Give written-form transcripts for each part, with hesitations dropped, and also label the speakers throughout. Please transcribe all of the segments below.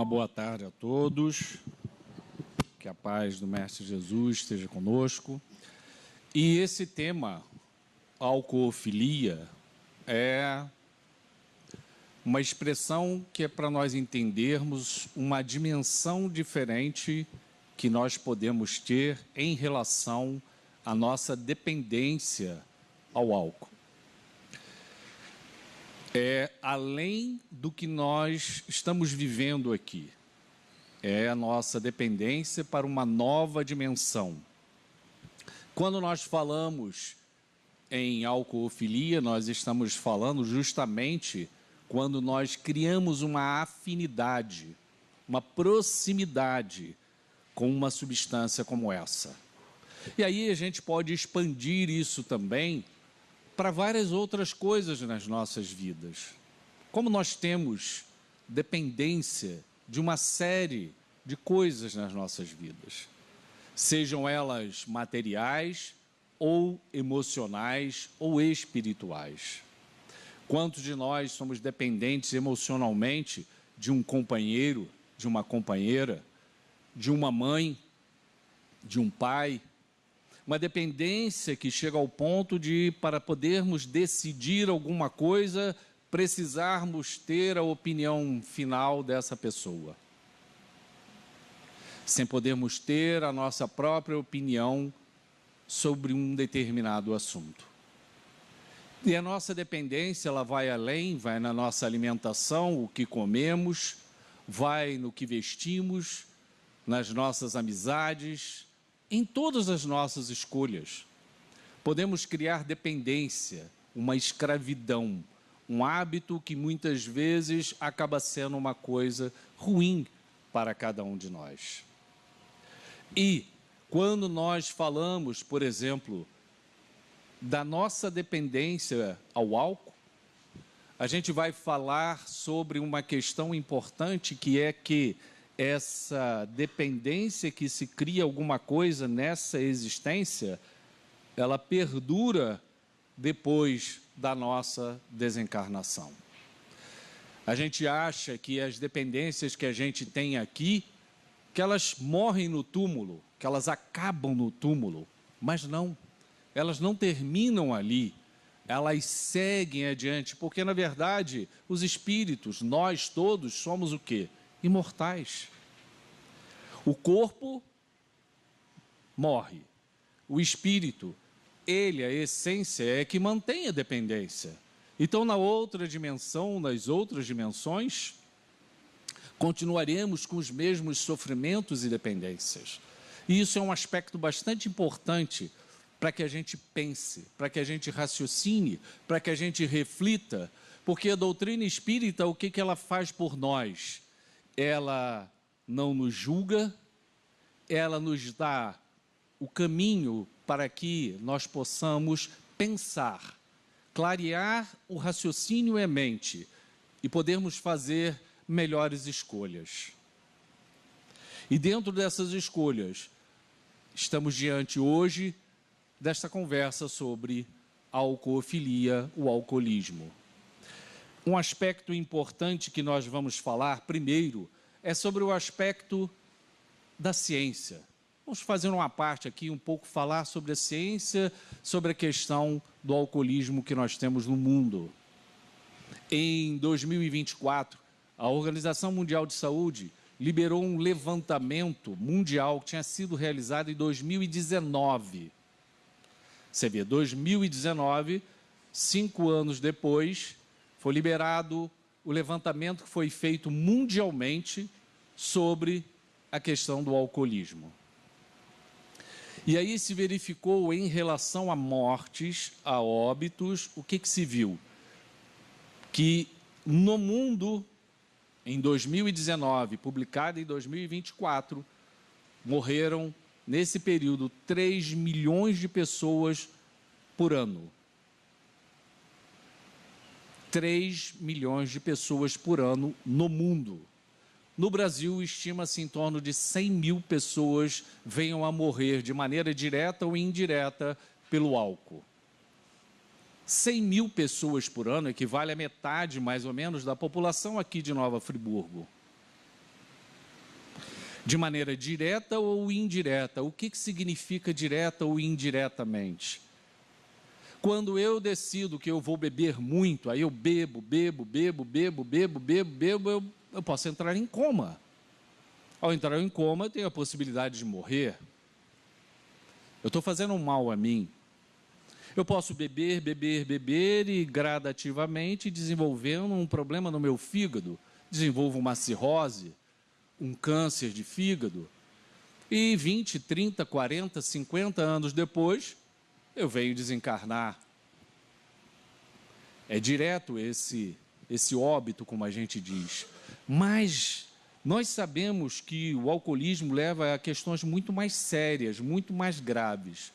Speaker 1: Uma boa tarde a todos, que a paz do Mestre Jesus esteja conosco. E esse tema, alcoofilia, é uma expressão que é para nós entendermos uma dimensão diferente que nós podemos ter em relação à nossa dependência ao álcool. É além do que nós estamos vivendo aqui. É a nossa dependência para uma nova dimensão. Quando nós falamos em alcoofilia, nós estamos falando justamente quando nós criamos uma afinidade, uma proximidade com uma substância como essa. E aí a gente pode expandir isso também para várias outras coisas nas nossas vidas. Como nós temos dependência de uma série de coisas nas nossas vidas, sejam elas materiais ou emocionais ou espirituais. Quantos de nós somos dependentes emocionalmente de um companheiro, de uma companheira, de uma mãe, de um pai? Uma dependência que chega ao ponto de, para podermos decidir alguma coisa, precisarmos ter a opinião final dessa pessoa. Sem podermos ter a nossa própria opinião sobre um determinado assunto. E a nossa dependência, ela vai além, vai na nossa alimentação, o que comemos, vai no que vestimos, nas nossas amizades, em todas as nossas escolhas. Podemos criar dependência, uma escravidão, um hábito que muitas vezes acaba sendo uma coisa ruim para cada um de nós. E quando nós falamos, por exemplo, da nossa dependência ao álcool, a gente vai falar sobre uma questão importante, que é que essa dependência que se cria alguma coisa nessa existência, ela perdura depois da nossa desencarnação. A gente acha que as dependências que a gente tem aqui, que elas morrem no túmulo, que elas acabam no túmulo, mas não, elas não terminam ali, elas seguem adiante, porque na verdade os espíritos, nós todos somos o quê? Imortais. O corpo morre, o espírito, ele, a essência é que mantém a dependência. Então na outra dimensão, nas outras dimensões, continuaremos com os mesmos sofrimentos e dependências. E isso é um aspecto bastante importante para que a gente pense, para que a gente raciocine, para que a gente reflita, porque a doutrina espírita, o que ela faz por nós? Ela não nos julga, ela nos dá o caminho para que nós possamos pensar, clarear o raciocínio e a mente e podermos fazer melhores escolhas. E dentro dessas escolhas, estamos diante hoje desta conversa sobre a alcoofilia, o alcoolismo. Um aspecto importante que nós vamos falar primeiro é sobre o aspecto da ciência. Vamos fazer uma parte aqui, um pouco falar sobre a ciência, sobre a questão do alcoolismo que nós temos no mundo. Em 2024, a Organização Mundial de Saúde liberou um levantamento mundial que tinha sido realizado em 2019. Você vê, 2019, 5 anos depois, foi liberado o levantamento que foi feito mundialmente sobre a questão do alcoolismo. E aí se verificou em relação a mortes, a óbitos, o que se viu? Que no mundo, em 2019, publicado em 2024, morreram, nesse período, 3 milhões de pessoas por ano. 3 milhões de pessoas por ano no mundo. No Brasil, estima-se em torno de 100 mil pessoas venham a morrer de maneira direta ou indireta pelo álcool. 100 mil pessoas por ano equivale a metade, mais ou menos, da população aqui de Nova Friburgo. De maneira direta ou indireta. O que significa direta ou indiretamente? Quando eu decido que eu vou beber muito, aí eu bebo, eu posso entrar em coma. Ao entrar em coma, eu tenho a possibilidade de morrer. Eu estou fazendo um mal a mim. Eu posso beber e gradativamente desenvolvendo um problema no meu fígado. Desenvolvo uma cirrose, um câncer de fígado. E 20, 30, 40, 50 anos depois, eu venho desencarnar. É direto esse óbito, como a gente diz. Mas nós sabemos que o alcoolismo leva a questões muito mais sérias, muito mais graves.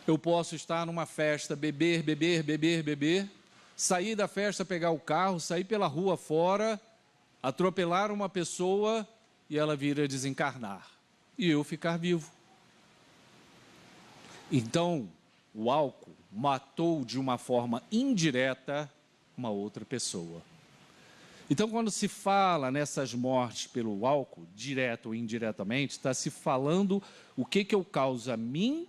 Speaker 1: Eu posso estar numa festa, beber, sair da festa, pegar o carro, sair pela rua fora, atropelar uma pessoa e ela vir a desencarnar. E eu ficar vivo. Então, o álcool matou de uma forma indireta uma outra pessoa. Então, quando se fala nessas mortes pelo álcool, direto ou indiretamente, está se falando o que eu causo a mim,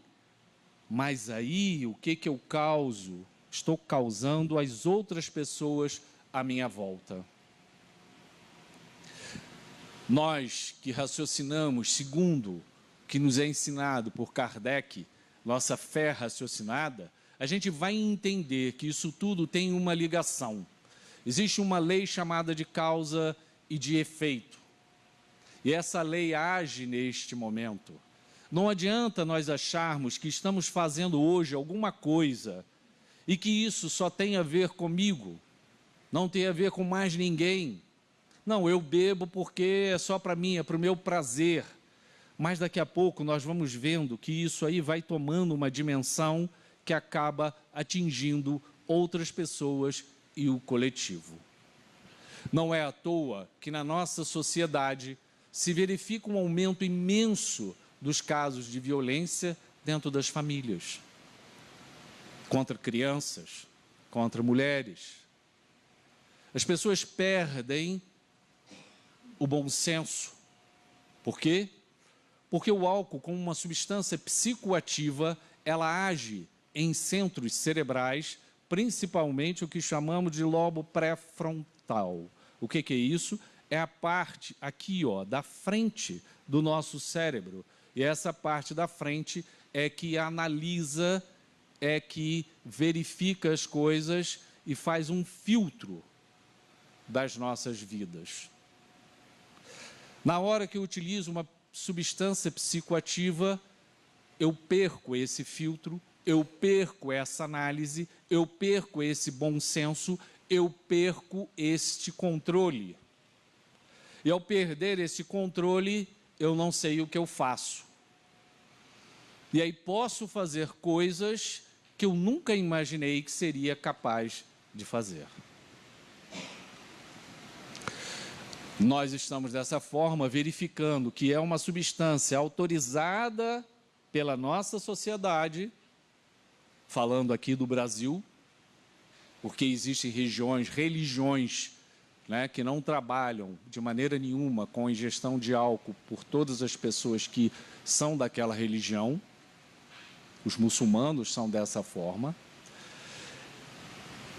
Speaker 1: mas aí o que eu causo, estou causando às outras pessoas à minha volta. Nós que raciocinamos segundo o que nos é ensinado por Kardec, nossa fé raciocinada, a gente vai entender que isso tudo tem uma ligação. Existe uma lei chamada de causa e de efeito. E essa lei age neste momento. Não adianta nós acharmos que estamos fazendo hoje alguma coisa e que isso só tem a ver comigo, não tem a ver com mais ninguém. Não, eu bebo porque é só para mim, é para o meu prazer. Mas daqui a pouco nós vamos vendo que isso aí vai tomando uma dimensão que acaba atingindo outras pessoas e o coletivo. Não é à toa que na nossa sociedade se verifica um aumento imenso dos casos de violência dentro das famílias, contra crianças, contra mulheres. As pessoas perdem o bom senso. Por quê? Porque o álcool, como uma substância psicoativa, ela age em centros cerebrais, principalmente o que chamamos de lobo pré-frontal. O que é isso? É a parte aqui, ó, da frente do nosso cérebro. E essa parte da frente é que analisa, é que verifica as coisas e faz um filtro das nossas vidas. Na hora que eu utilizo uma substância psicoativa, eu perco esse filtro, eu perco essa análise, eu perco esse bom senso, eu perco este controle. E ao perder esse controle, eu não sei o que eu faço. E aí posso fazer coisas que eu nunca imaginei que seria capaz de fazer. Nós estamos dessa forma verificando que é uma substância autorizada pela nossa sociedade, falando aqui do Brasil, porque existem religiões, né, que não trabalham de maneira nenhuma com a ingestão de álcool por todas as pessoas que são daquela religião. Os muçulmanos são dessa forma.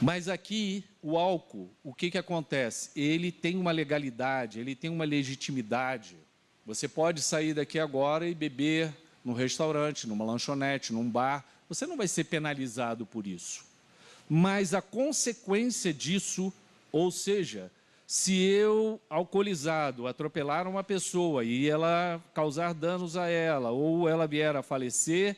Speaker 1: Mas aqui, o álcool, o que acontece? Ele tem uma legalidade, ele tem uma legitimidade. Você pode sair daqui agora e beber num restaurante, numa lanchonete, num bar. Você não vai ser penalizado por isso. Mas a consequência disso, ou seja, se eu, alcoolizado, atropelar uma pessoa e ela causar danos a ela, ou ela vier a falecer,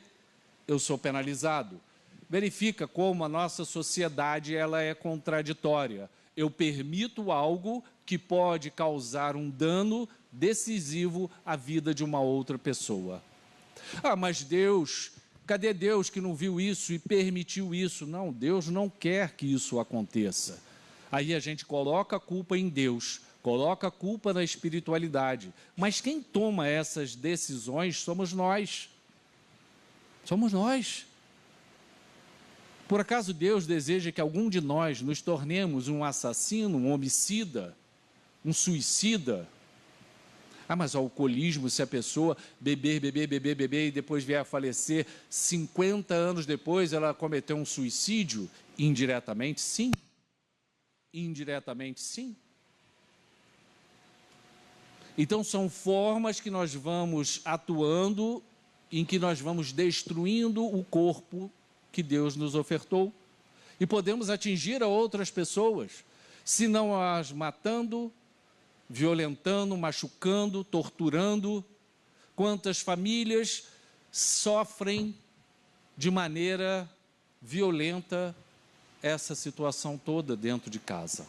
Speaker 1: eu sou penalizado. Verifica como a nossa sociedade ela é contraditória. Eu permito algo que pode causar um dano decisivo à vida de uma outra pessoa. Ah, mas Deus, cadê Deus que não viu isso e permitiu isso? Não, Deus não quer que isso aconteça. Aí a gente coloca a culpa em Deus, coloca a culpa na espiritualidade. Mas quem toma essas decisões somos nós. Somos nós. Por acaso Deus deseja que algum de nós nos tornemos um assassino, um homicida, um suicida? Ah, mas o alcoolismo, se a pessoa beber e depois vier a falecer, 50 anos depois ela cometeu um suicídio? Indiretamente, sim. Indiretamente, sim. Então, são formas que nós vamos atuando, em que nós vamos destruindo o corpo que Deus nos ofertou. E podemos atingir a outras pessoas, se não as matando, violentando, machucando, torturando. Quantas famílias sofrem de maneira violenta essa situação toda dentro de casa?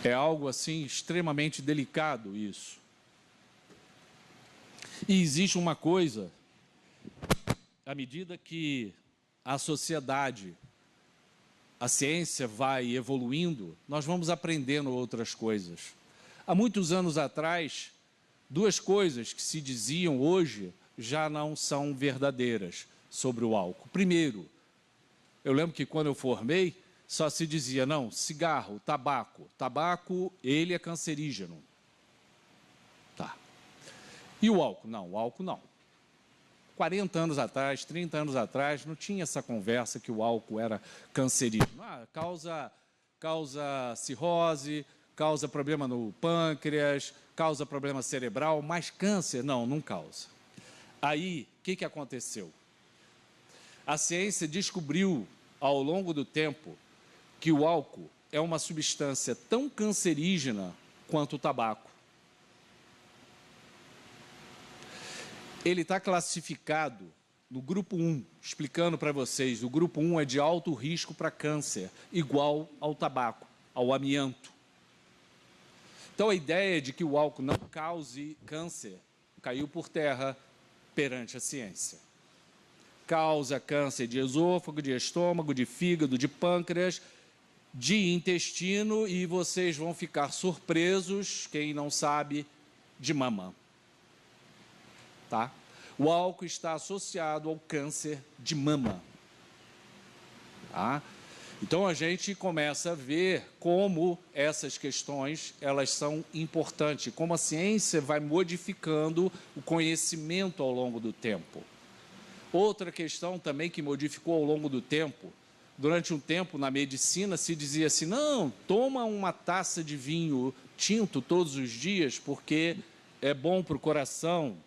Speaker 1: É algo assim extremamente delicado isso. E existe uma coisa, à medida que a sociedade, a ciência vai evoluindo, nós vamos aprendendo outras coisas. Há muitos anos atrás, duas coisas que se diziam hoje já não são verdadeiras sobre o álcool. Primeiro, eu lembro que quando eu formei, só se dizia, não, cigarro, tabaco, ele é cancerígeno. Tá. E o álcool? Não, o álcool não. 40 anos atrás, 30 anos atrás, não tinha essa conversa que o álcool era cancerígeno. Ah, causa cirrose, causa problema no pâncreas, causa problema cerebral, mas câncer, não causa. Aí, o que aconteceu? A ciência descobriu, ao longo do tempo, que o álcool é uma substância tão cancerígena quanto o tabaco. Ele está classificado no grupo 1, explicando para vocês, o grupo 1 é de alto risco para câncer, igual ao tabaco, ao amianto. Então, a ideia de que o álcool não cause câncer caiu por terra perante a ciência. Causa câncer de esôfago, de estômago, de fígado, de pâncreas, de intestino e vocês vão ficar surpresos, quem não sabe, de mama. Tá? O álcool está associado ao câncer de mama. Tá? Então a gente começa a ver como essas questões elas são importantes, como a ciência vai modificando o conhecimento ao longo do tempo. Outra questão também que modificou ao longo do tempo, durante um tempo na medicina se dizia assim, não, toma uma taça de vinho tinto todos os dias porque é bom para o coração,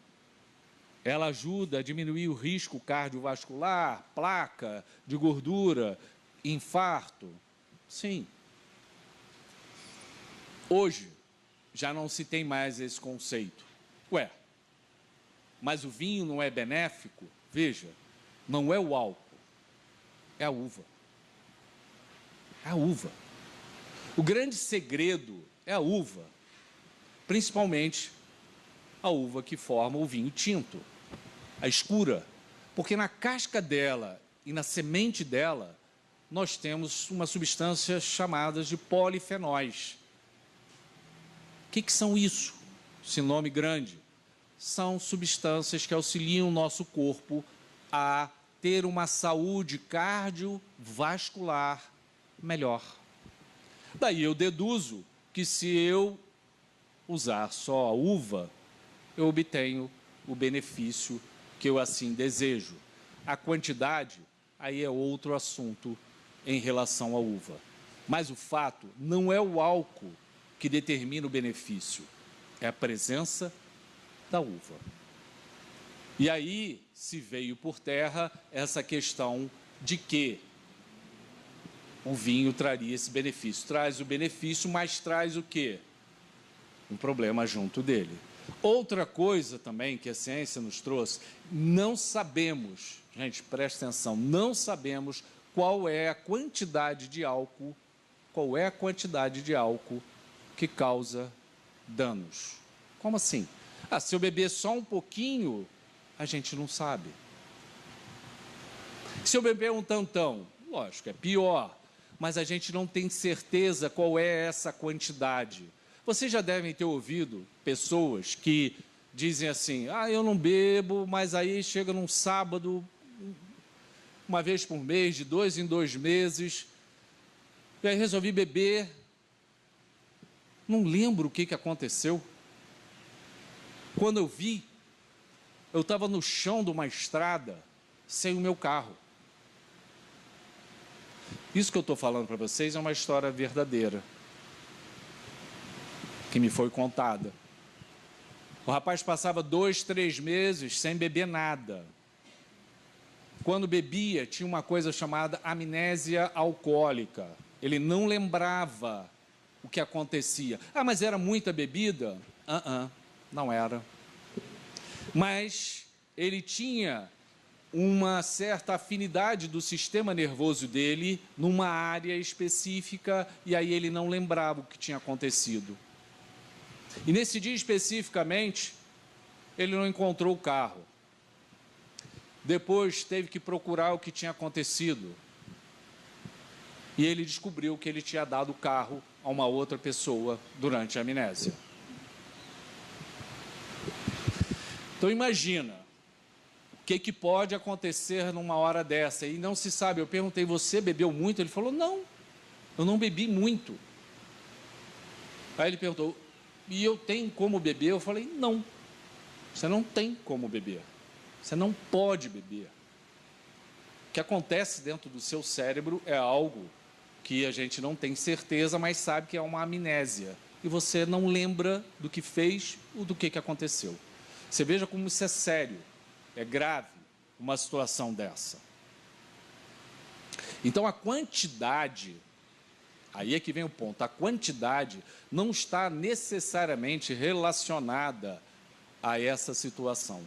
Speaker 1: ela ajuda a diminuir o risco cardiovascular, placa de gordura, infarto. Sim. Hoje já não se tem mais esse conceito. Ué, mas o vinho não é benéfico? Veja, não é o álcool, é a uva. É a uva. O grande segredo é a uva, principalmente a uva que forma o vinho tinto, a escura, porque na casca dela e na semente dela nós temos uma substância chamada de polifenóis. O que são isso? Esse nome grande. São substâncias que auxiliam o nosso corpo a ter uma saúde cardiovascular melhor. Daí eu deduzo que se eu usar só a uva, eu obtenho o benefício que eu assim desejo. A quantidade, aí é outro assunto em relação à uva. Mas o fato não é o álcool que determina o benefício, é a presença da uva. E aí se veio por terra essa questão de que o vinho traria esse benefício. Traz o benefício, mas traz o quê? Um problema junto dele. Outra coisa também que a ciência nos trouxe, não sabemos, gente, presta atenção, não sabemos qual é a quantidade de álcool, que causa danos. Como assim? Ah, se eu beber só um pouquinho, a gente não sabe. Se eu beber um tantão, lógico, é pior, mas a gente não tem certeza qual é essa quantidade. Vocês já devem ter ouvido pessoas que dizem assim, ah, eu não bebo, mas aí chega num sábado, uma vez por mês, de 2 em 2 meses, e aí resolvi beber. não lembro o que aconteceu. Quando eu vi, eu estava no chão de uma estrada, sem o meu carro. Isso que eu estou falando para vocês é uma história verdadeira, que me foi contada. O rapaz passava 2, 3 meses sem beber nada. Quando bebia, tinha uma coisa chamada amnésia alcoólica. Ele não lembrava o que acontecia. Ah, mas era muita bebida? Não era. Mas ele tinha uma certa afinidade do sistema nervoso dele numa área específica, e aí ele não lembrava o que tinha acontecido. E nesse dia especificamente, ele não encontrou o carro. Depois teve que procurar o que tinha acontecido. E ele descobriu que ele tinha dado o carro a uma outra pessoa durante a amnésia. Então imagina, o que pode acontecer numa hora dessa? E não se sabe. Eu perguntei, você bebeu muito? Ele falou, não, eu não bebi muito. Aí ele perguntou, e eu tenho como beber? Eu falei, não, você não tem como beber. Você não pode beber. O que acontece dentro do seu cérebro é algo que a gente não tem certeza, mas sabe que é uma amnésia. E você não lembra do que fez ou do que aconteceu. Você veja como isso é sério, é grave, uma situação dessa. Então, a quantidade, aí é que vem o ponto, a quantidade não está necessariamente relacionada a essa situação.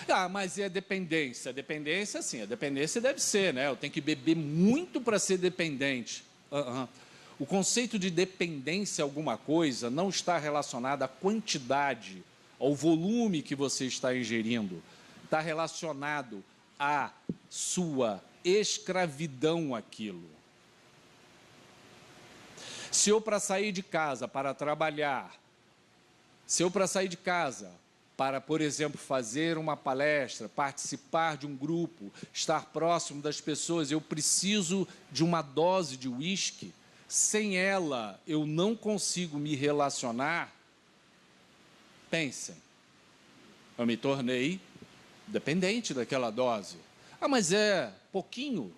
Speaker 1: Ah, mas e a dependência? A dependência, sim, a dependência deve ser, né? Eu tenho que beber muito para ser dependente. O conceito de dependência a alguma coisa não está relacionado à quantidade, ao volume que você está ingerindo. Está relacionado à sua escravidão àquilo. Se eu para sair de casa, para trabalhar, se eu para sair de casa, para, por exemplo, fazer uma palestra, participar de um grupo, estar próximo das pessoas, eu preciso de uma dose de uísque, sem ela eu não consigo me relacionar. Pensem, eu me tornei dependente daquela dose. Ah, mas é pouquinho.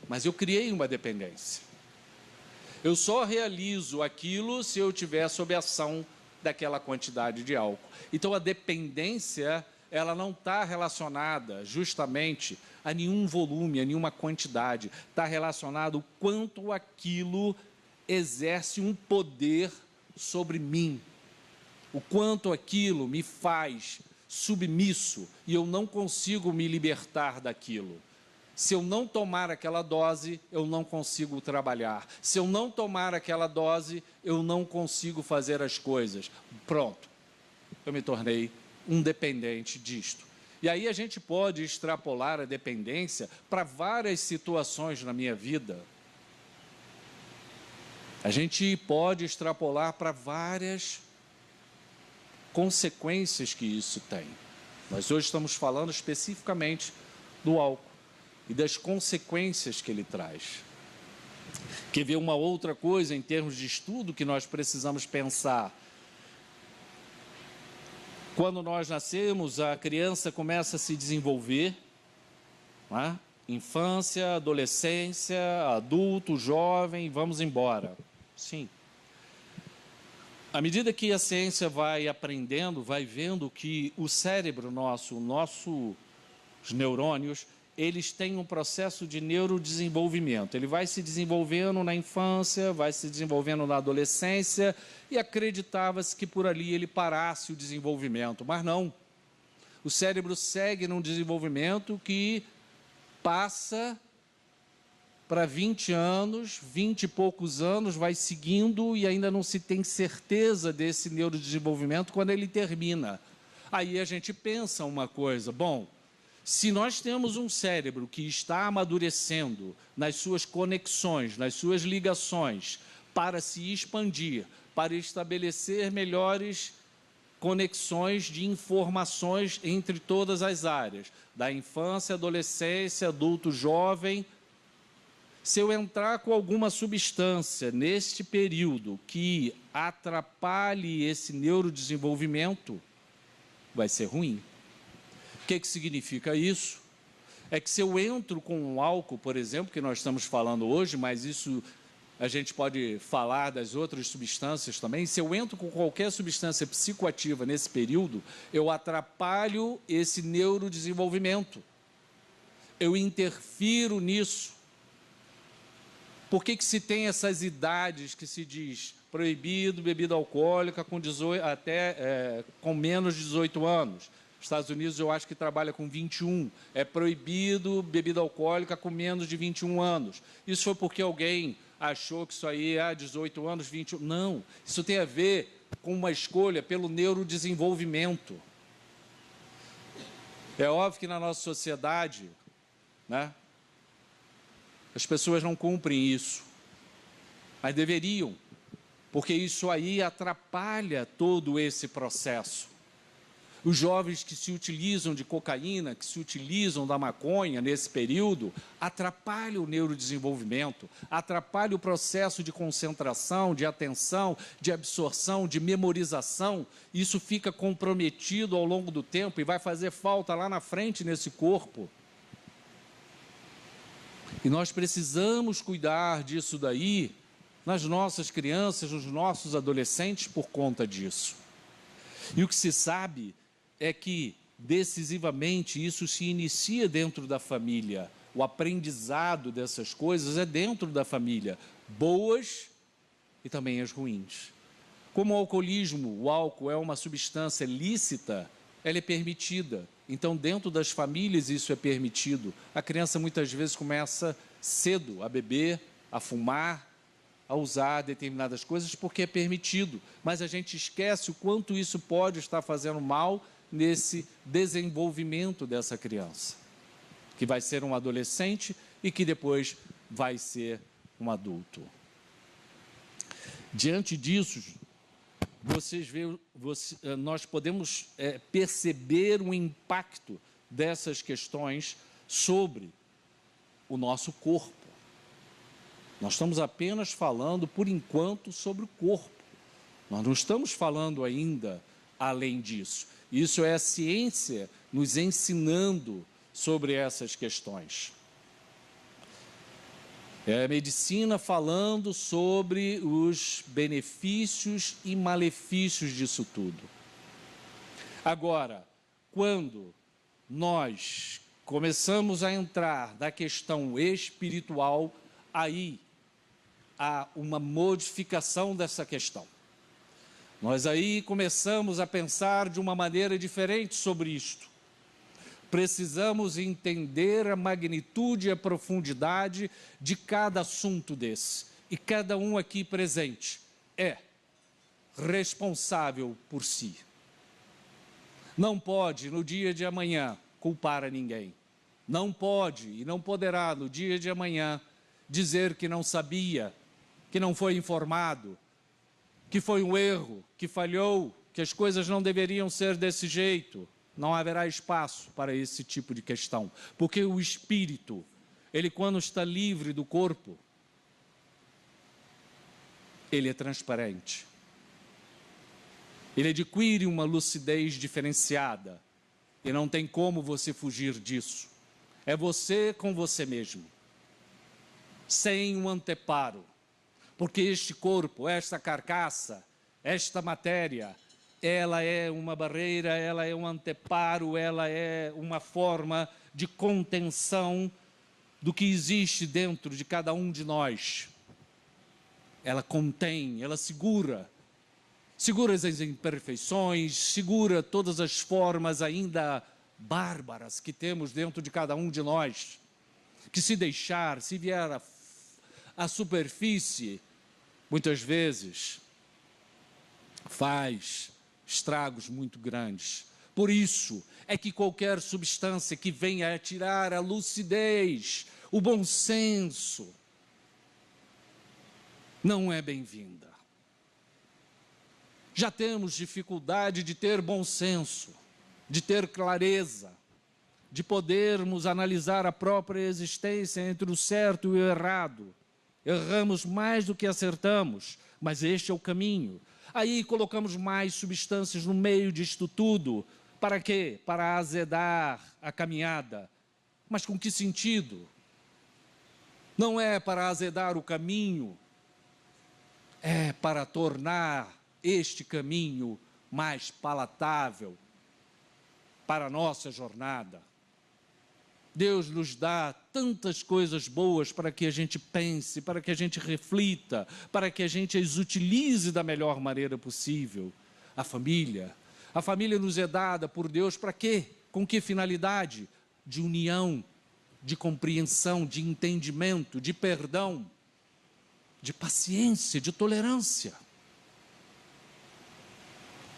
Speaker 1: Mas eu criei uma dependência. Eu só realizo aquilo se eu estiver sob a ação daquela quantidade de álcool. Então, a dependência, ela não está relacionada justamente a nenhum volume, a nenhuma quantidade. Está relacionado o quanto aquilo exerce um poder sobre mim. O quanto aquilo me faz submisso e eu não consigo me libertar daquilo. Se eu não tomar aquela dose, eu não consigo trabalhar. Se eu não tomar aquela dose, eu não consigo fazer as coisas. Pronto, eu me tornei um dependente disto. E aí a gente pode extrapolar a dependência para várias situações na minha vida. A gente pode extrapolar para várias consequências que isso tem. Nós hoje estamos falando especificamente do álcool e das consequências que ele traz. Quer ver uma outra coisa em termos de estudo que nós precisamos pensar? Quando nós nascemos, a criança começa a se desenvolver, né? Infância, adolescência, adulto, jovem, vamos embora. Sim. À medida que a ciência vai aprendendo, vai vendo que o cérebro nosso, os neurônios, eles têm um processo de neurodesenvolvimento. Ele vai se desenvolvendo na infância, vai se desenvolvendo na adolescência, e acreditava-se que por ali ele parasse o desenvolvimento. Mas não. O cérebro segue num desenvolvimento que passa para 20 anos, 20 e poucos anos, vai seguindo e ainda não se tem certeza desse neurodesenvolvimento quando ele termina. Aí a gente pensa uma coisa, bom, se nós temos um cérebro que está amadurecendo nas suas conexões, nas suas ligações, para se expandir, para estabelecer melhores conexões de informações entre todas as áreas, da infância, adolescência, adulto, jovem. Se eu entrar com alguma substância neste período que atrapalhe esse neurodesenvolvimento, vai ser ruim. O que significa isso? É que se eu entro com um álcool, por exemplo, que nós estamos falando hoje, mas isso a gente pode falar das outras substâncias também, se eu entro com qualquer substância psicoativa nesse período, eu atrapalho esse neurodesenvolvimento. Eu interfiro nisso. Por que se tem essas idades que se diz proibido bebida alcoólica com menos de 18 anos? Estados Unidos, eu acho que trabalha com 21. É proibido bebida alcoólica com menos de 21 anos. Isso foi porque alguém achou que isso aí é 18 anos, 21. Não, isso tem a ver com uma escolha pelo neurodesenvolvimento. É óbvio que na nossa sociedade, né, as pessoas não cumprem isso, mas deveriam, porque isso aí atrapalha todo esse processo. Os jovens que se utilizam de cocaína, que se utilizam da maconha nesse período, atrapalham o neurodesenvolvimento, atrapalham o processo de concentração, de atenção, de absorção, de memorização. Isso fica comprometido ao longo do tempo e vai fazer falta lá na frente nesse corpo. E nós precisamos cuidar disso daí nas nossas crianças, nos nossos adolescentes por conta disso. E o que se sabe é que, decisivamente, isso se inicia dentro da família. O aprendizado dessas coisas é dentro da família, boas e também as ruins. Como o alcoolismo, o álcool é uma substância lícita, ela é permitida. Então, dentro das famílias, isso é permitido. A criança, muitas vezes, começa cedo a beber, a fumar, a usar determinadas coisas porque é permitido. Mas a gente esquece o quanto isso pode estar fazendo mal nesse desenvolvimento dessa criança, que vai ser um adolescente e que depois vai ser um adulto. Diante disso, nós podemos perceber o impacto dessas questões sobre o nosso corpo. Nós estamos apenas falando, por enquanto, sobre o corpo. Nós não estamos falando ainda além disso. Isso é a ciência nos ensinando sobre essas questões. É a medicina falando sobre os benefícios e malefícios disso tudo. Agora, quando nós começamos a entrar na questão espiritual, aí há uma modificação dessa questão. Nós aí começamos a pensar de uma maneira diferente sobre isto. Precisamos entender a magnitude e a profundidade de cada assunto desse. E cada um aqui presente é responsável por si. Não pode, no dia de amanhã, culpar a ninguém. Não pode e não poderá, no dia de amanhã, dizer que não sabia, que não foi informado, que foi um erro, que falhou, que as coisas não deveriam ser desse jeito. Não haverá espaço para esse tipo de questão, porque o espírito, ele quando está livre do corpo, ele é transparente. Ele adquire uma lucidez diferenciada e não tem como você fugir disso. É você com você mesmo, sem um anteparo. Porque este corpo, esta carcaça, esta matéria, ela é uma barreira, ela é um anteparo, ela é uma forma de contenção do que existe dentro de cada um de nós. Ela contém, ela segura as imperfeições, segura todas as formas ainda bárbaras que temos dentro de cada um de nós, que se deixar, se vier à superfície, muitas vezes faz estragos muito grandes. Por isso é que qualquer substância que venha a tirar a lucidez, o bom senso, não é bem-vinda. Já temos dificuldade de ter bom senso, de ter clareza. de podermos analisar a própria existência entre o certo e o errado. Erramos mais do que acertamos, mas este é o caminho. Aí colocamos mais substâncias no meio disto tudo. Para quê? Para azedar a caminhada. Mas com que sentido? Não é para azedar o caminho, é para tornar este caminho mais palatável para a nossa jornada. Deus nos dá tantas coisas boas para que a gente pense, para que a gente reflita, para que a gente as utilize da melhor maneira possível. A família nos é dada por Deus para quê? Com que finalidade? De união, de compreensão, de entendimento, de perdão, de paciência, de tolerância.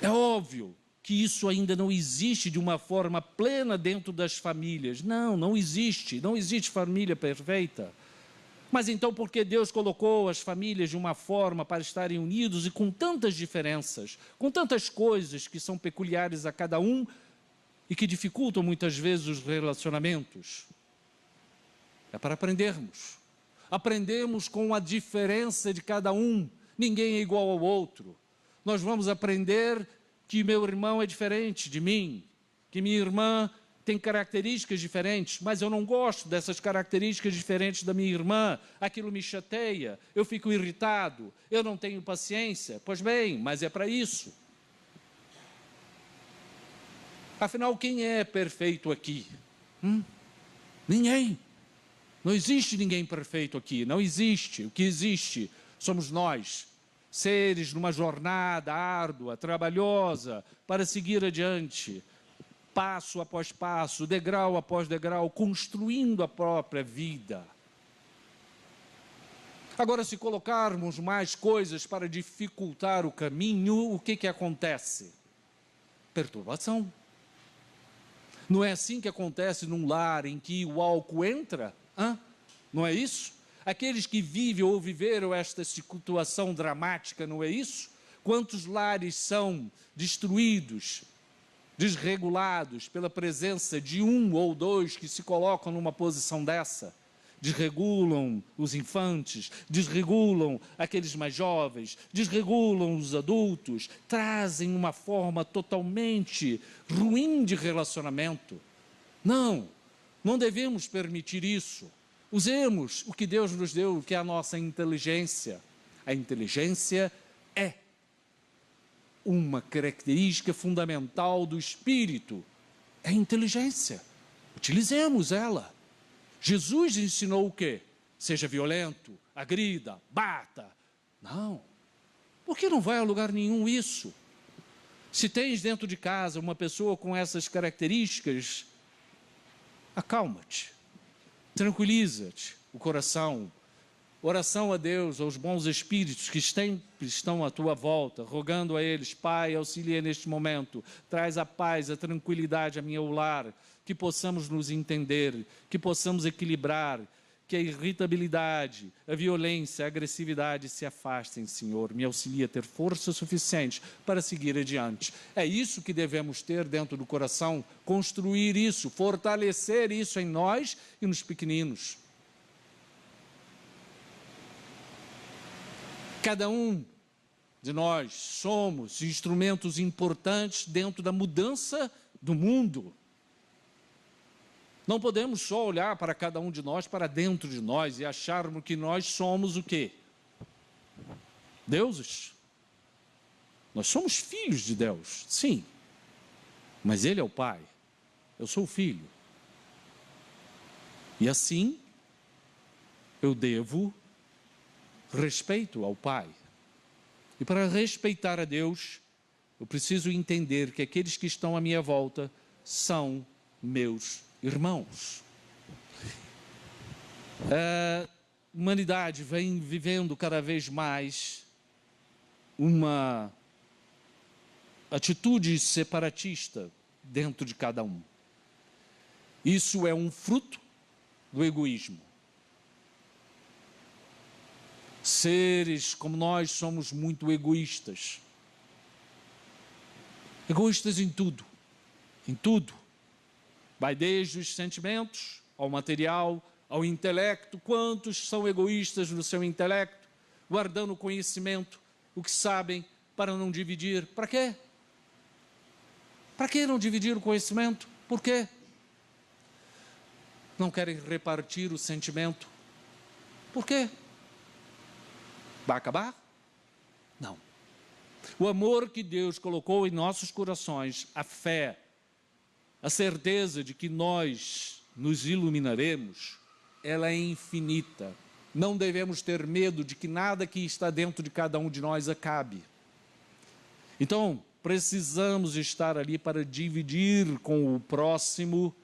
Speaker 1: É óbvio que isso ainda não existe de uma forma plena dentro das famílias. Não existe família perfeita. Mas então por que Deus colocou as famílias de uma forma para estarem unidos e com tantas diferenças, com tantas coisas que são peculiares a cada um e que dificultam muitas vezes os relacionamentos? É para aprendermos. Aprendemos com a diferença de cada um. Ninguém é igual ao outro. Nós vamos aprender que meu irmão é diferente de mim, que minha irmã tem características diferentes, mas eu não gosto dessas características diferentes da minha irmã, aquilo me chateia, eu fico irritado, eu não tenho paciência. Pois bem, mas é para isso. Afinal, quem é perfeito aqui? Ninguém. Não existe ninguém perfeito aqui, não existe. O que existe somos nós, seres numa jornada árdua, trabalhosa, para seguir adiante, passo após passo, degrau após degrau, construindo a própria vida. Agora, se colocarmos mais coisas para dificultar o caminho, o que acontece? Perturbação. Não é assim que acontece num lar em que o álcool entra? Não é isso? Aqueles que vivem ou viveram esta situação dramática, não é isso? Quantos lares são destruídos, desregulados pela presença de um ou dois que se colocam numa posição dessa? Desregulam os infantes, desregulam aqueles mais jovens, desregulam os adultos, trazem uma forma totalmente ruim de relacionamento. Não devemos permitir isso. Usemos o que Deus nos deu, que é a nossa inteligência. A inteligência é uma característica fundamental do espírito. É a inteligência. Utilizemos ela. Jesus ensinou o quê? Seja violento, agrida, bata. Não. Por que não vai a lugar nenhum isso? Se tens dentro de casa uma pessoa com essas características, acalma-te. Tranquiliza-te o coração. Oração a Deus, aos bons espíritos que sempre estão à tua volta, rogando a eles: Pai, auxilia neste momento, traz a paz, a tranquilidade a meu lar, que possamos nos entender, que possamos equilibrar, que a irritabilidade, a violência, a agressividade se afastem, Senhor. Me auxilia a ter força suficiente para seguir adiante. É isso que devemos ter dentro do coração, construir isso, fortalecer isso em nós e nos pequeninos. Cada um de nós somos instrumentos importantes dentro da mudança do mundo. Não podemos só olhar para cada um de nós, para dentro de nós, e acharmos que nós somos o quê? Deuses. Nós somos filhos de Deus, sim. Mas Ele é o Pai, eu sou o Filho. E assim, eu devo respeito ao Pai. E para respeitar a Deus, eu preciso entender que aqueles que estão à minha volta são meus irmãos. A humanidade vem vivendo cada vez mais uma atitude separatista dentro de cada um. Isso é um fruto do egoísmo. Seres como nós somos muito egoístas. Egoístas em tudo, em tudo. Vai desde os sentimentos, ao material, ao intelecto. Quantos são egoístas no seu intelecto, guardando o conhecimento, o que sabem, para não dividir? Para quê? Para que não dividir o conhecimento? Por quê? Não querem repartir o sentimento. Por quê? Vai acabar? Não. O amor que Deus colocou em nossos corações, a fé, a certeza de que nós nos iluminaremos, ela é infinita. Não devemos ter medo de que nada que está dentro de cada um de nós acabe. Então, precisamos estar ali para dividir com o próximo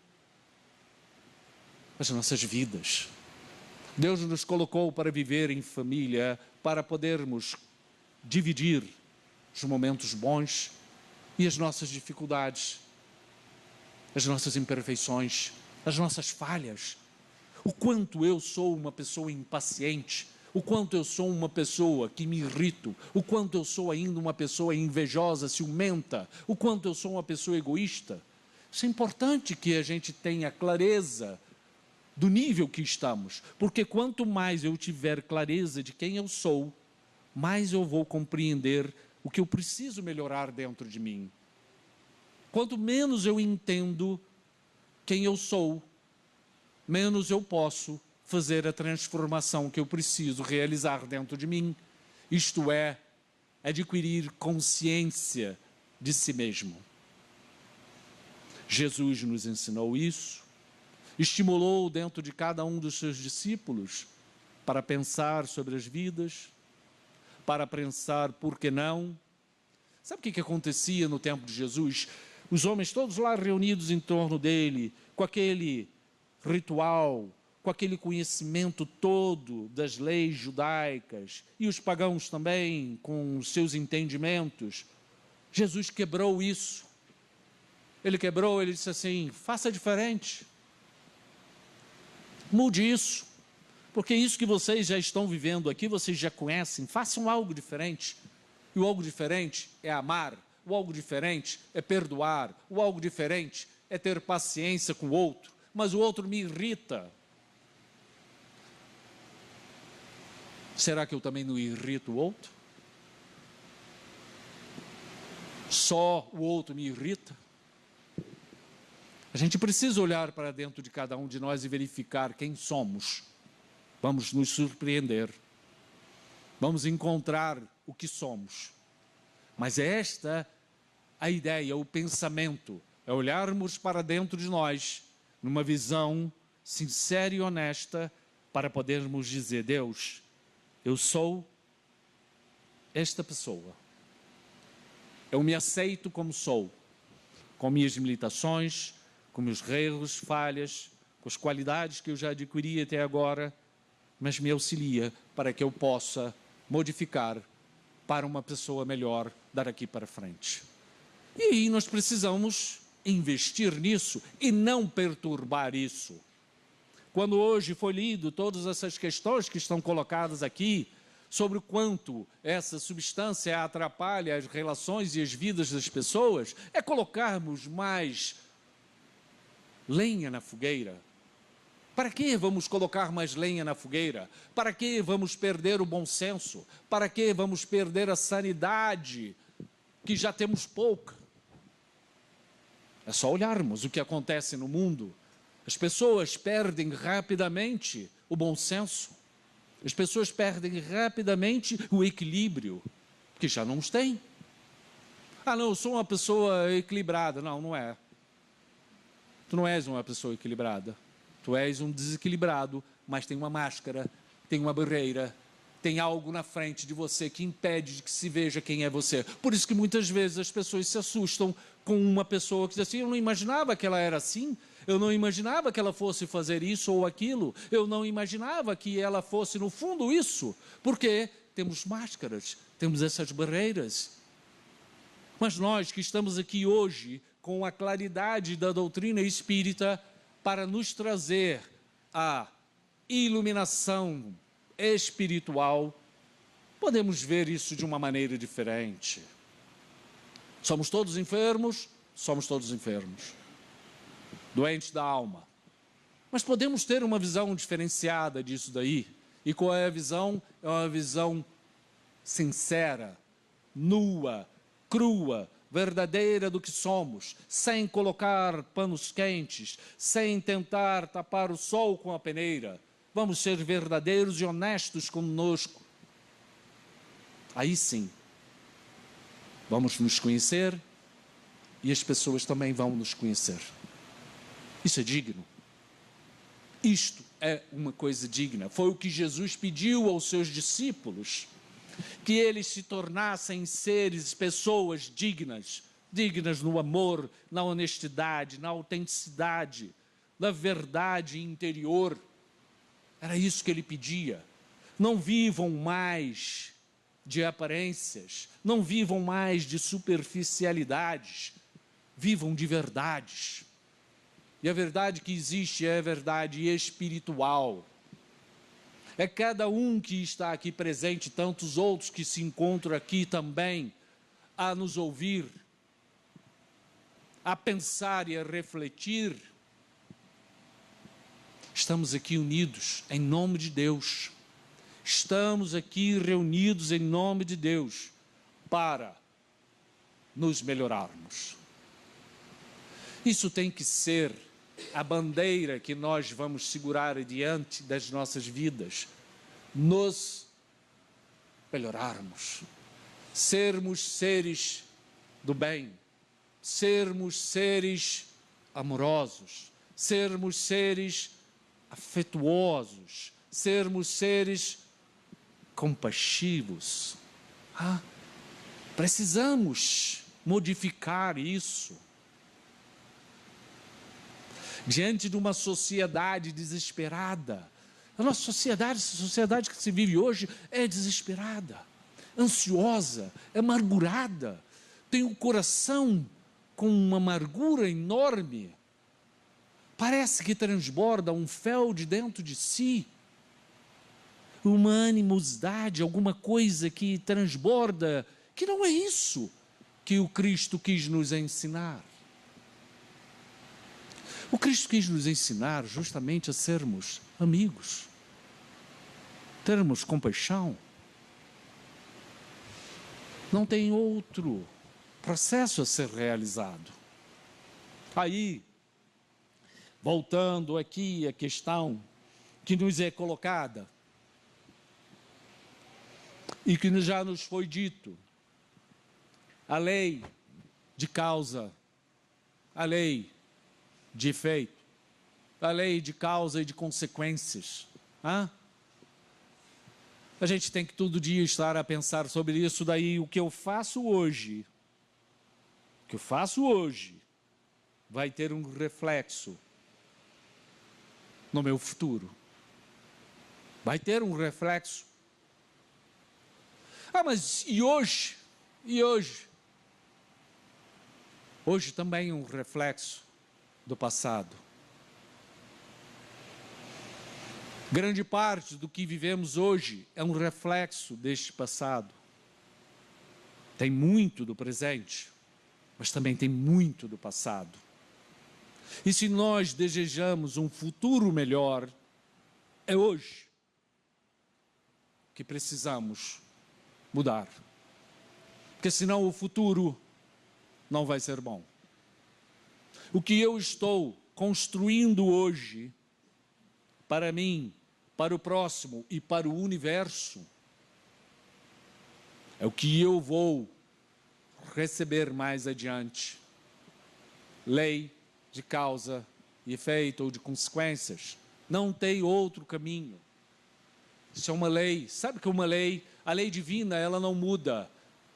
Speaker 1: as nossas vidas. Deus nos colocou para viver em família, para podermos dividir os momentos bons e as nossas dificuldades, as nossas imperfeições, as nossas falhas. O quanto eu sou uma pessoa impaciente, o quanto eu sou uma pessoa que me irrito, o quanto eu sou ainda uma pessoa invejosa, ciumenta, o quanto eu sou uma pessoa egoísta. Isso é importante que a gente tenha clareza do nível que estamos, porque quanto mais eu tiver clareza de quem eu sou, mais eu vou compreender o que eu preciso melhorar dentro de mim. Quanto menos eu entendo quem eu sou, menos eu posso fazer a transformação que eu preciso realizar dentro de mim, isto é, adquirir consciência de si mesmo. Jesus nos ensinou isso, estimulou dentro de cada um dos seus discípulos para pensar sobre as vidas, para pensar por que não. Sabe o que acontecia no tempo de Jesus? Os homens todos lá reunidos em torno dele, com aquele ritual, com aquele conhecimento todo das leis judaicas, e os pagãos também, com os seus entendimentos. Jesus quebrou isso. Ele quebrou, ele disse assim: faça diferente. Mude isso, porque isso que vocês já estão vivendo aqui, vocês já conhecem, façam algo diferente. E o algo diferente é amar, o algo diferente é perdoar, o algo diferente é ter paciência com o outro, mas o outro me irrita. Será que eu também não irrito o outro? Só o outro me irrita? A gente precisa olhar para dentro de cada um de nós e verificar quem somos. Vamos nos surpreender. Vamos encontrar o que somos. Mas é esta a ideia, o pensamento. É olharmos para dentro de nós, numa visão sincera e honesta, para podermos dizer: Deus, eu sou esta pessoa. Eu me aceito como sou, com minhas limitações, com meus erros, falhas, com as qualidades que eu já adquiri até agora, mas me auxilia para que eu possa modificar para uma pessoa melhor daqui para frente. E aí nós precisamos investir nisso e não perturbar isso. Quando hoje foi lido todas essas questões que estão colocadas aqui, sobre o quanto essa substância atrapalha as relações e as vidas das pessoas, é colocarmos mais lenha na fogueira. Para que vamos colocar mais lenha na fogueira? Para que vamos perder o bom senso? Para que vamos perder a sanidade, que já temos pouca? É só olharmos o que acontece no mundo. As pessoas perdem rapidamente o bom senso. As pessoas perdem rapidamente o equilíbrio, que já não os têm. Ah, não, eu sou uma pessoa equilibrada. Não, não é. Tu não és uma pessoa equilibrada. Tu és um desequilibrado, mas tem uma máscara, tem uma barreira, tem algo na frente de você que impede de que se veja quem é você. Por isso que muitas vezes as pessoas se assustam com uma pessoa que diz assim: eu não imaginava que ela era assim, eu não imaginava que ela fosse fazer isso ou aquilo, eu não imaginava que ela fosse no fundo isso, porque temos máscaras, temos essas barreiras. Mas nós que estamos aqui hoje com a claridade da doutrina espírita para nos trazer a iluminação espiritual, podemos ver isso de uma maneira diferente. Somos todos enfermos? Somos todos enfermos. doentes da alma. Mas podemos ter uma visão diferenciada disso daí. E qual é a visão? É uma visão sincera, nua, crua, verdadeira do que somos, sem colocar panos quentes, sem tentar tapar o sol com a peneira. Vamos ser verdadeiros e honestos conosco. Aí sim, vamos nos conhecer e as pessoas também vão nos conhecer. Isso é digno. Isto é uma coisa digna. Foi o que Jesus pediu aos seus discípulos, que eles se tornassem seres, pessoas dignas, dignas no amor, na honestidade, na autenticidade, na verdade interior. Era isso que ele pedia. Não vivam mais de aparências, não vivam mais de superficialidades, vivam de verdades. E a verdade que existe é a verdade espiritual. É cada um que está aqui presente, tantos outros que se encontram aqui também, a nos ouvir, a pensar e a refletir. Estamos aqui unidos em nome de Deus. Estamos aqui reunidos em nome de Deus para nos melhorarmos. Isso tem que ser a bandeira que nós vamos segurar diante das nossas vidas. Nos melhorarmos. Sermos seres do bem. Sermos seres amorosos. Sermos seres afetuosos. Sermos seres compassivos. Precisamos modificar isso. Diante de uma sociedade desesperada. A nossa sociedade, essa sociedade que se vive hoje, é desesperada, ansiosa, amargurada. Tem um coração com uma amargura enorme. Parece que transborda um fel de dentro de si. Uma animosidade, alguma coisa que transborda, que não é isso que o Cristo quis nos ensinar. O Cristo quis nos ensinar justamente a sermos amigos, termos compaixão. Não tem outro processo a ser realizado. Aí, voltando aqui à questão que nos é colocada, e que já nos foi dito, a lei de causa, a lei de efeito, a lei de causa e de consequências. A gente tem que todo dia estar a pensar sobre isso daí. O que eu faço hoje, vai ter um reflexo no meu futuro. Vai ter um reflexo. Mas e hoje? E hoje? Hoje também é um reflexo do passado. Grande parte do que vivemos hoje é um reflexo deste passado. Tem muito do presente, mas também tem muito do passado. E se nós desejamos um futuro melhor, é hoje que precisamos mudar. Porque senão o futuro não vai ser bom. O que eu estou construindo hoje, para mim, para o próximo e para o universo, é o que eu vou receber mais adiante. Lei de causa e efeito ou de consequências. Não tem outro caminho. Isso é uma lei. Sabe que uma lei, a lei divina, ela não muda.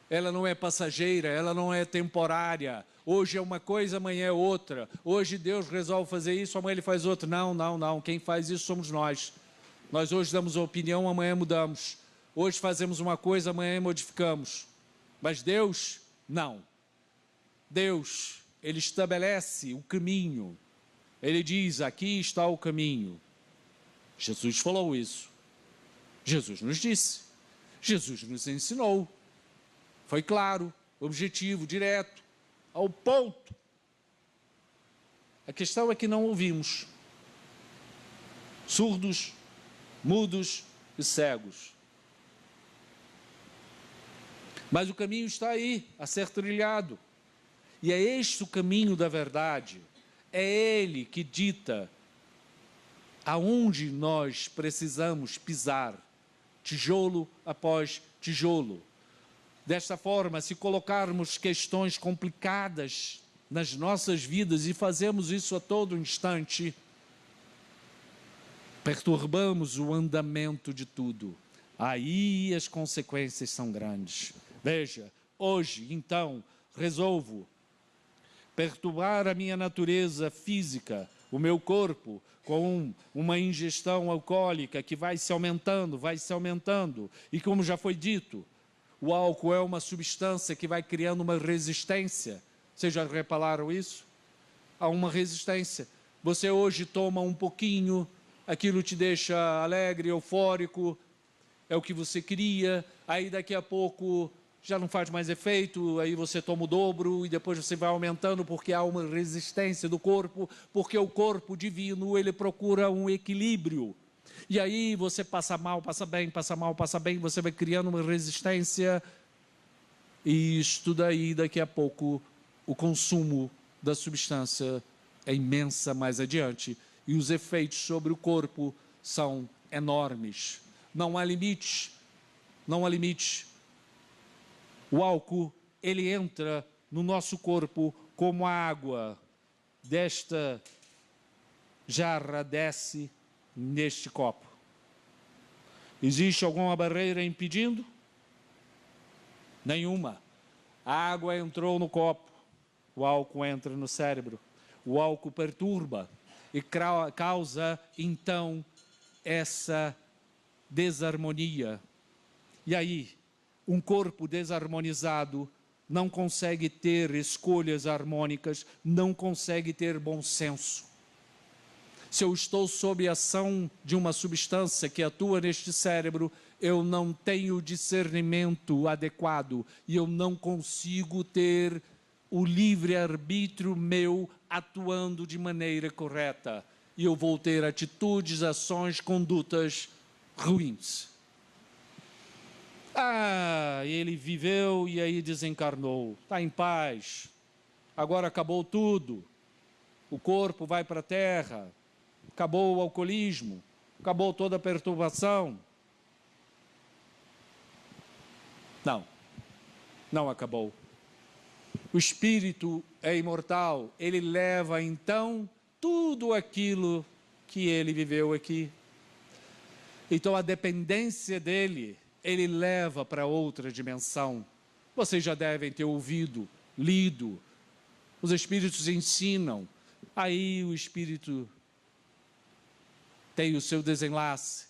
Speaker 1: Ela não é passageira, ela não é temporária. Hoje é uma coisa, amanhã é outra. Hoje Deus resolve fazer isso, amanhã Ele faz outra. Não, não, não. Quem faz isso somos nós. Nós hoje damos a opinião, amanhã mudamos. Hoje fazemos uma coisa, amanhã modificamos. Mas Deus, não. Deus, Ele estabelece o caminho. Ele diz, aqui está o caminho. Jesus falou isso. Jesus nos disse. Jesus nos ensinou. Foi claro, objetivo, direto, ao ponto. A questão é que não ouvimos. Surdos, mudos e cegos. Mas o caminho está aí, a ser trilhado. E é este o caminho da verdade. É ele que dita aonde nós precisamos pisar, tijolo após tijolo. Desta forma, se colocarmos questões complicadas nas nossas vidas, e fazemos isso a todo instante, perturbamos o andamento de tudo. Aí as consequências são grandes. Veja, hoje, então, resolvo perturbar a minha natureza física, o meu corpo, com uma ingestão alcoólica que vai se aumentando. E como já foi dito, o álcool é uma substância que vai criando uma resistência. Vocês já repararam isso? Há uma resistência. Você hoje toma um pouquinho, aquilo te deixa alegre, eufórico, é o que você queria, aí daqui a pouco já não faz mais efeito, aí você toma o dobro e depois você vai aumentando porque há uma resistência do corpo, porque o corpo divino, ele procura um equilíbrio. E aí você passa mal, passa bem, passa mal, passa bem, você vai criando uma resistência e isto daí, daqui a pouco, o consumo da substância é imensa mais adiante e os efeitos sobre o corpo são enormes. Não há limite, não há limite. O álcool, ele entra no nosso corpo como a água desta jarra desce neste copo. Existe alguma barreira impedindo? Nenhuma. A água entrou no copo, o álcool entra no cérebro, o álcool perturba e causa, então, essa desarmonia. E aí, um corpo desarmonizado não consegue ter escolhas harmônicas, não consegue ter bom senso. Se eu estou sob a ação de uma substância que atua neste cérebro, eu não tenho discernimento adequado e eu não consigo ter o livre-arbítrio meu atuando de maneira correta. E eu vou ter atitudes, ações, condutas ruins. Ele viveu e aí desencarnou. Está em paz. Agora acabou tudo. O corpo vai para a terra. Acabou o alcoolismo. Acabou toda a perturbação. Não. Não acabou. O espírito é imortal. Ele leva, então, tudo aquilo que ele viveu aqui. Então, a dependência dele, ele leva para outra dimensão. Vocês já devem ter ouvido, lido. Os espíritos ensinam. Aí o espírito tem o seu desenlace.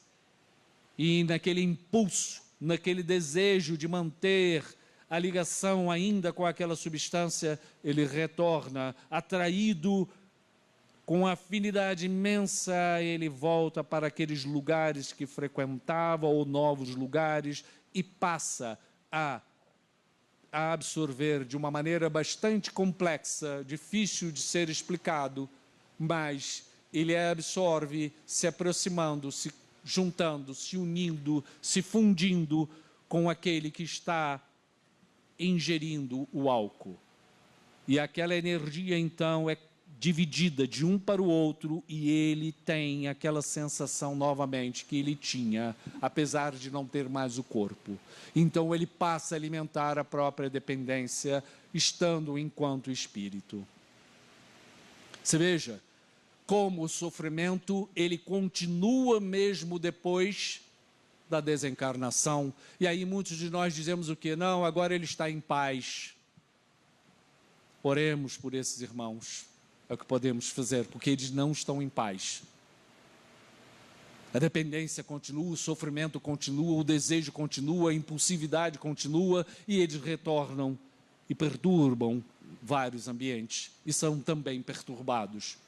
Speaker 1: E naquele impulso, naquele desejo de manter a ligação ainda com aquela substância, ele retorna, atraído com afinidade imensa, ele volta para aqueles lugares que frequentava ou novos lugares e passa a absorver de uma maneira bastante complexa, difícil de ser explicado, mas ele absorve se aproximando, se juntando, se unindo, se fundindo com aquele que está ingerindo o álcool. E aquela energia, então, é dividida de um para o outro e ele tem aquela sensação novamente que ele tinha, apesar de não ter mais o corpo. Então ele passa a alimentar a própria dependência, estando enquanto espírito. Você veja como o sofrimento, ele continua mesmo depois da desencarnação. E aí muitos de nós dizemos o quê? Não, agora ele está em paz. Oremos por esses irmãos. É o que podemos fazer, porque eles não estão em paz. A dependência continua, o sofrimento continua, o desejo continua, a impulsividade continua e eles retornam e perturbam vários ambientes e são também perturbados.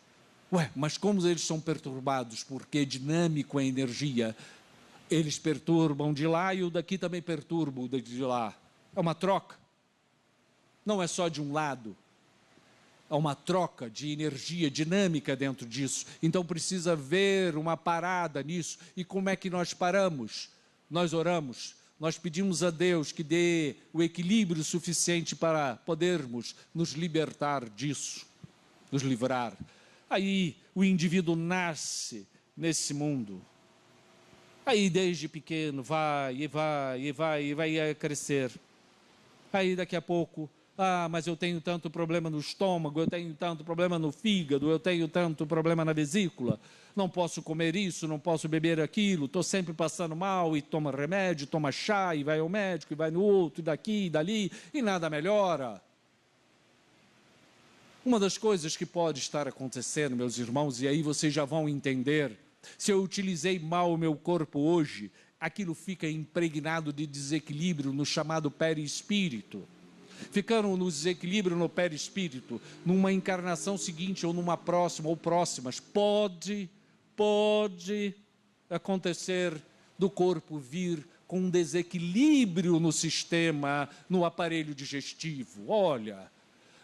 Speaker 1: Mas como eles são perturbados? Porque é dinâmico a energia. Eles perturbam de lá e o daqui também perturba o de lá. É uma troca. Não é só de um lado. há uma troca de energia dinâmica dentro disso. Então precisa haver uma parada nisso. E como é que nós paramos? Nós oramos, nós pedimos a Deus que dê o equilíbrio suficiente para podermos nos libertar disso, nos livrar. Aí o indivíduo nasce nesse mundo. Aí desde pequeno vai a crescer. Aí daqui a pouco, mas eu tenho tanto problema no estômago, eu tenho tanto problema no fígado, eu tenho tanto problema na vesícula, não posso comer isso, não posso beber aquilo, estou sempre passando mal e toma remédio, toma chá e vai ao médico e vai no outro, e daqui e dali, e nada melhora. Uma das coisas que pode estar acontecendo, meus irmãos, e aí vocês já vão entender, se eu utilizei mal o meu corpo hoje, aquilo fica impregnado de desequilíbrio no chamado perispírito. Ficando no desequilíbrio no perispírito, numa encarnação seguinte ou numa próxima ou próximas, pode acontecer do corpo vir com um desequilíbrio no sistema, no aparelho digestivo. Olha,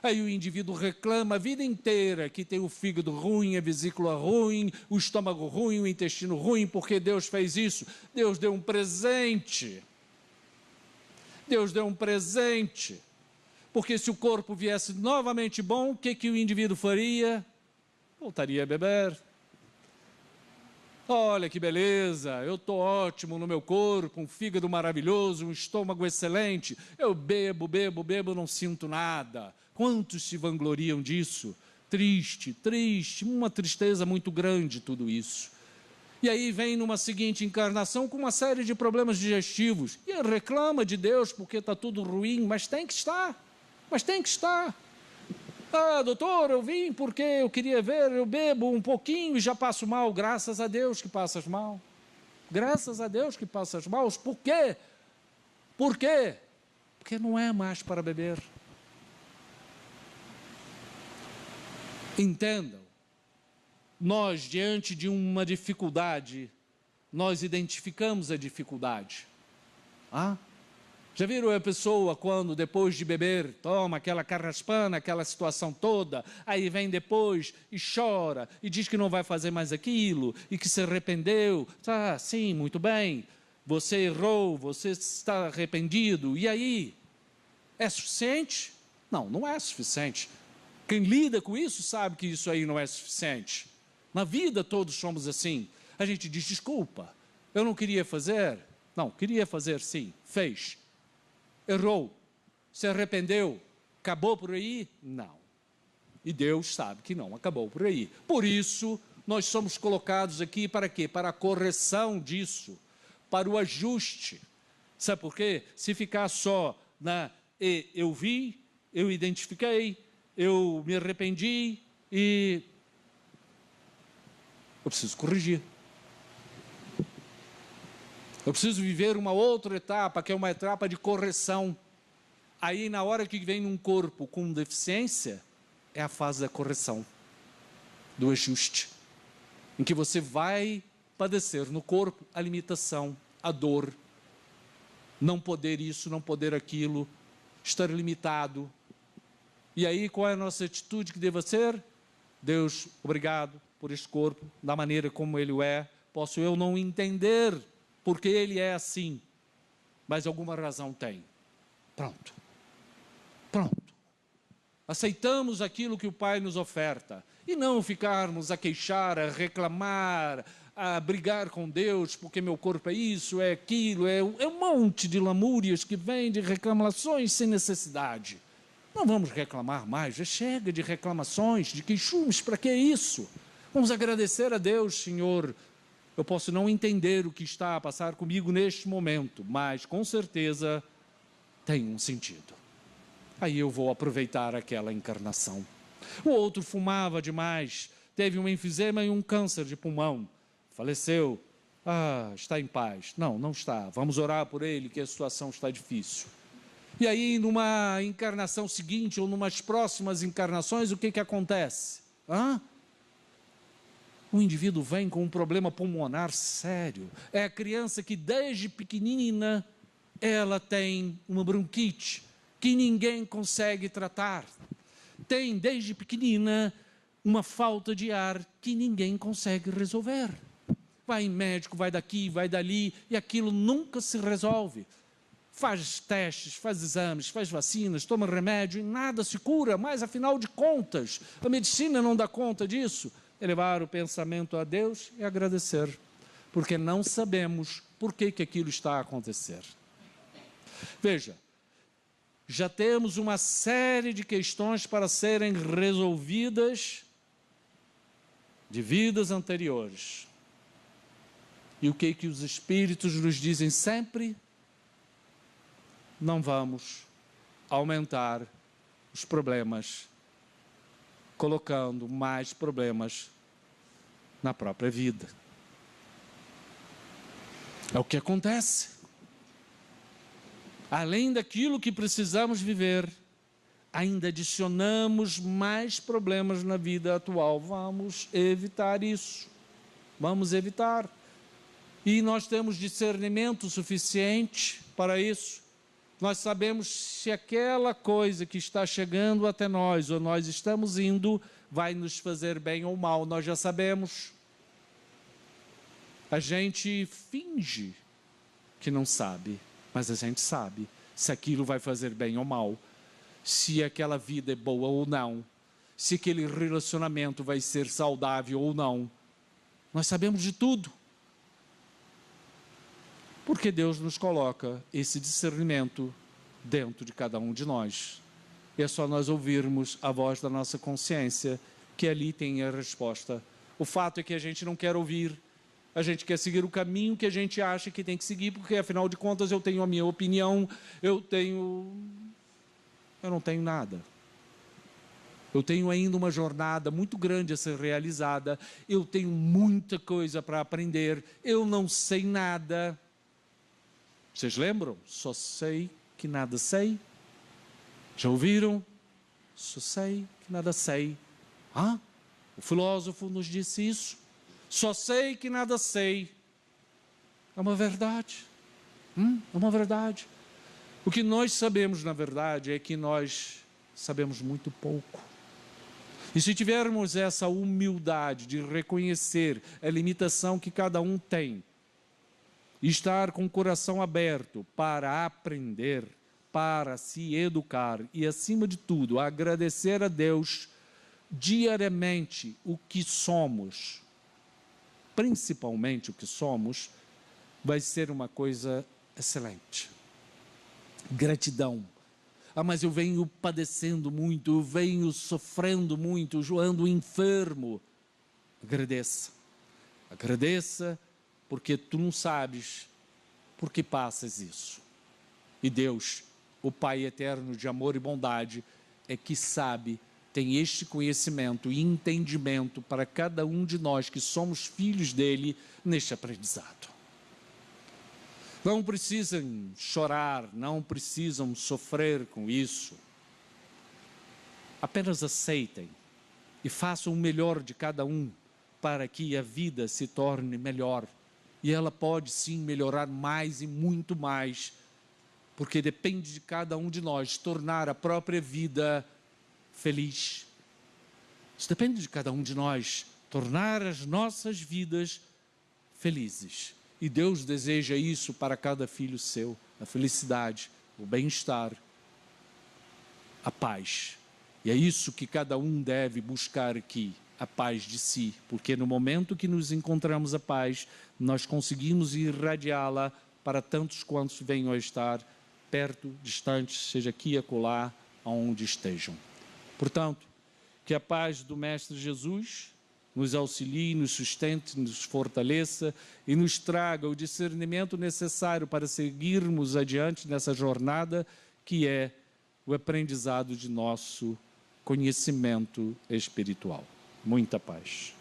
Speaker 1: aí o indivíduo reclama a vida inteira que tem o fígado ruim, a vesícula ruim, o estômago ruim, o intestino ruim, porque Deus fez isso. Deus deu um presente. Deus deu um presente. Porque se o corpo viesse novamente bom, o que o indivíduo faria? Voltaria a beber. Olha que beleza, eu estou ótimo no meu corpo, um fígado maravilhoso, um estômago excelente. Eu bebo, não sinto nada. Quantos se vangloriam disso? Triste, uma tristeza muito grande tudo isso. E aí vem numa seguinte encarnação com uma série de problemas digestivos. E reclama de Deus porque está tudo ruim, mas tem que estar. Doutor, eu vim porque eu queria ver, eu bebo um pouquinho e já passo mal. Graças a Deus que passas mal. Graças a Deus que passas mal. Por quê? Porque não é mais para beber. Entendam, nós diante de uma dificuldade, nós identificamos a dificuldade. Já viram a pessoa quando depois de beber, toma aquela carraspana, aquela situação toda, aí vem depois e chora, e diz que não vai fazer mais aquilo, e que se arrependeu. Sim, muito bem, você errou, você está arrependido, e aí? É suficiente? Não é suficiente. Quem lida com isso sabe que isso aí não é suficiente. Na vida todos somos assim. A gente diz, desculpa, eu não queria fazer. Não, queria fazer sim, fez. Errou, se arrependeu, acabou por aí? Não. E Deus sabe que não acabou por aí. Por isso, nós somos colocados aqui para quê? Para a correção disso, para o ajuste. Sabe por quê? Se ficar só na eu vi, eu identifiquei, eu me arrependi e eu preciso corrigir. Eu preciso viver uma outra etapa, que é uma etapa de correção. Aí, na hora que vem um corpo com deficiência, é a fase da correção, do ajuste, em que você vai padecer no corpo a limitação, a dor, não poder isso, não poder aquilo, estar limitado. E aí, qual é a nossa atitude que deva ser? Deus, obrigado por este corpo, da maneira como ele é. Posso eu não entender porque ele é assim, mas alguma razão tem. Pronto. Aceitamos aquilo que o Pai nos oferta, e não ficarmos a queixar, a reclamar, a brigar com Deus, porque meu corpo é isso, é aquilo, é um monte de lamúrias que vem de reclamações sem necessidade. Não vamos reclamar mais, já chega de reclamações, de queixumes, para que isso? Vamos agradecer a Deus, Senhor. Eu posso não entender o que está a passar comigo neste momento, mas com certeza tem um sentido. Aí eu vou aproveitar aquela encarnação. O outro fumava demais, teve um enfisema e um câncer de pulmão, faleceu. Está em paz. Não está. Vamos orar por ele, que a situação está difícil. E aí, numa encarnação seguinte, ou numas próximas encarnações, o que acontece? O indivíduo vem com um problema pulmonar sério. É a criança que desde pequenina, ela tem uma bronquite, que ninguém consegue tratar. tem desde pequenina uma falta de ar que ninguém consegue resolver. Vai em médico, vai daqui, vai dali, e aquilo nunca se resolve. Faz testes, faz exames, faz vacinas, toma remédio, e nada se cura, mas afinal de contas, a medicina não dá conta disso. Elevar o pensamento a Deus e agradecer, porque não sabemos por que aquilo está a acontecer. Veja, já temos uma série de questões para serem resolvidas de vidas anteriores. E o que os Espíritos nos dizem sempre? Não vamos aumentar os problemas, colocando mais problemas na própria vida. É o que acontece. Além daquilo que precisamos viver, ainda adicionamos mais problemas na vida atual. Vamos evitar isso. Vamos evitar. E nós temos discernimento suficiente para isso. Nós sabemos se aquela coisa que está chegando até nós, ou nós estamos indo, vai nos fazer bem ou mal. Nós já sabemos. A gente finge que não sabe, mas a gente sabe se aquilo vai fazer bem ou mal, se aquela vida é boa ou não, se aquele relacionamento vai ser saudável ou não. Nós sabemos de tudo. Porque Deus nos coloca esse discernimento dentro de cada um de nós. E é só nós ouvirmos a voz da nossa consciência, que ali tem a resposta. O fato é que a gente não quer ouvir, a gente quer seguir o caminho que a gente acha que tem que seguir, porque afinal de contas eu tenho a minha opinião, eu não tenho nada. Eu tenho ainda uma jornada muito grande a ser realizada, eu tenho muita coisa para aprender, eu não sei nada. Vocês lembram? Só sei que nada sei. Já ouviram? Só sei que nada sei. O filósofo nos disse isso. Só sei que nada sei. É uma verdade. É uma verdade. O que nós sabemos, na verdade, é que nós sabemos muito pouco. E se tivermos essa humildade de reconhecer a limitação que cada um tem, e estar com o coração aberto para aprender, para se educar e, acima de tudo, agradecer a Deus diariamente o que somos, principalmente o que somos, vai ser uma coisa excelente. Gratidão. Mas eu venho padecendo muito, eu venho sofrendo muito, eu ando enfermo. Agradeça. Agradeça. Porque tu não sabes por que passas isso. E Deus, o Pai eterno de amor e bondade, é que sabe, tem este conhecimento e entendimento para cada um de nós que somos filhos dele neste aprendizado. Não precisam chorar, não precisam sofrer com isso. Apenas aceitem e façam o melhor de cada um para que a vida se torne melhor. E ela pode sim melhorar mais e muito mais, porque depende de cada um de nós tornar a própria vida feliz. Isso depende de cada um de nós tornar as nossas vidas felizes. E Deus deseja isso para cada filho seu, a felicidade, o bem-estar, a paz. E é isso que cada um deve buscar aqui. A paz de si, porque no momento que nos encontramos a paz, nós conseguimos irradiá-la para tantos quantos venham a estar perto, distantes, seja aqui e acolá, aonde estejam. Portanto, que a paz do Mestre Jesus nos auxilie, nos sustente, nos fortaleça e nos traga o discernimento necessário para seguirmos adiante nessa jornada que é o aprendizado de nosso conhecimento espiritual. Muita paz.